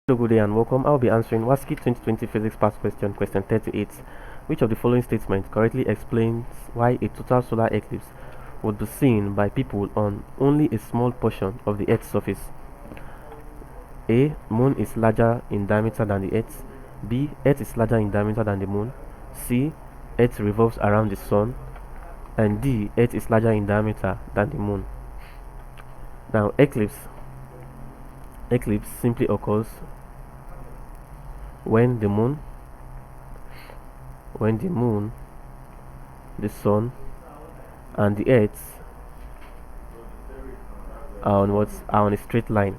Hello, good day and welcome. I'll be answering WASSCE 2020 Physics Past Question, question 38. Which of the following statements correctly explains why a total solar eclipse would be seen by people on only a small portion of the Earth's surface? A. Moon is larger in diameter than the Earth. B. Earth is larger in diameter than the Moon. C. Earth revolves around the Sun. And D. Earth is larger in diameter than the Moon. Now, eclipse simply occurs when the moon, the sun, and the earth are on a straight line.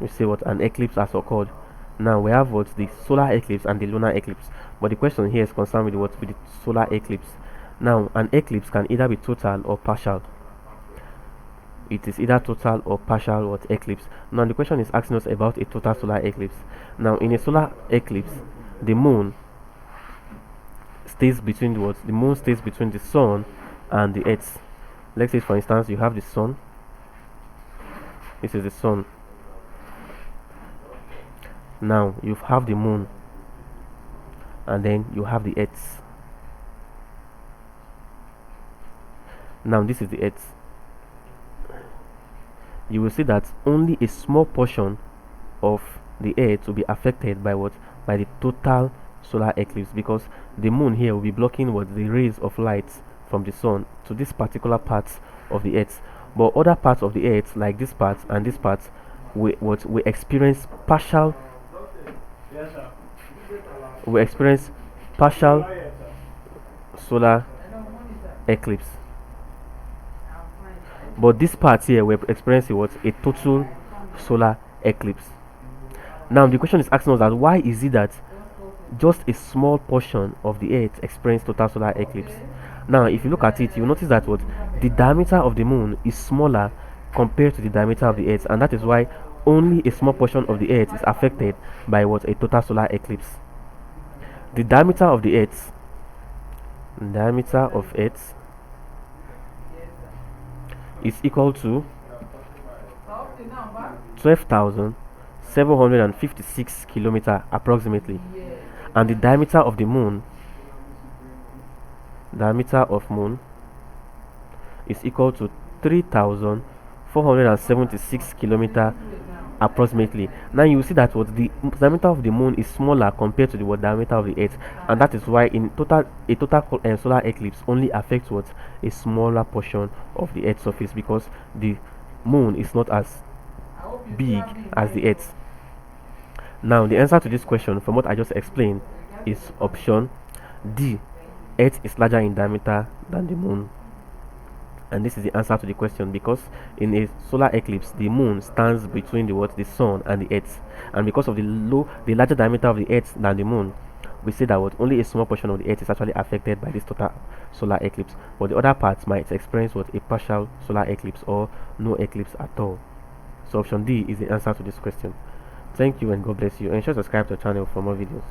We say what an eclipse has occurred. Now we have the solar eclipse and the lunar eclipse, but the question here is concerned with the solar eclipse. Now an eclipse can either be total or partial. It is either total or partial eclipse. Now the question is asking us about a total solar eclipse. Now in a solar eclipse, the moon stays between the sun and the earth. Let's say for instance you have the sun. This is the sun. Now you have the moon, and then you have the earth. Now this is the earth. You will see that only a small portion of the earth will be affected by the total solar eclipse, because the moon here will be blocking the rays of light from the sun to this particular part of the earth. But other parts of the earth, like this part and this part, we experience partial solar eclipse. But this part here we're experiencing a total solar eclipse. Now the question is asking us that why is it that just a small portion of the earth experiences total solar eclipse? Now if you look at it, you notice that the diameter of the moon is smaller compared to the diameter of the earth, and that is why only a small portion of the earth is affected by a total solar eclipse. The diameter of the earth is equal to 12,756 kilometers approximately, and the diameter of moon is equal to 3,476 kilometers approximately. Now you will see that the diameter of the moon is smaller compared to the diameter of the earth, and that is why a total solar eclipse only affects a smaller portion of the earth's surface, because the moon is not as big as the earth. Now the answer to this question, from what I just explained, is option D. Earth is larger in diameter than the moon. And this is the answer to the question, because in a solar eclipse the moon stands between the sun and the earth, and because of the larger diameter of the earth than the moon, we say that only a small portion of the earth is actually affected by this total solar eclipse, but the other parts might experience a partial solar eclipse or no eclipse at all. So option D is the answer to this question. Thank you and God bless you. Ensure to subscribe to the channel for more videos.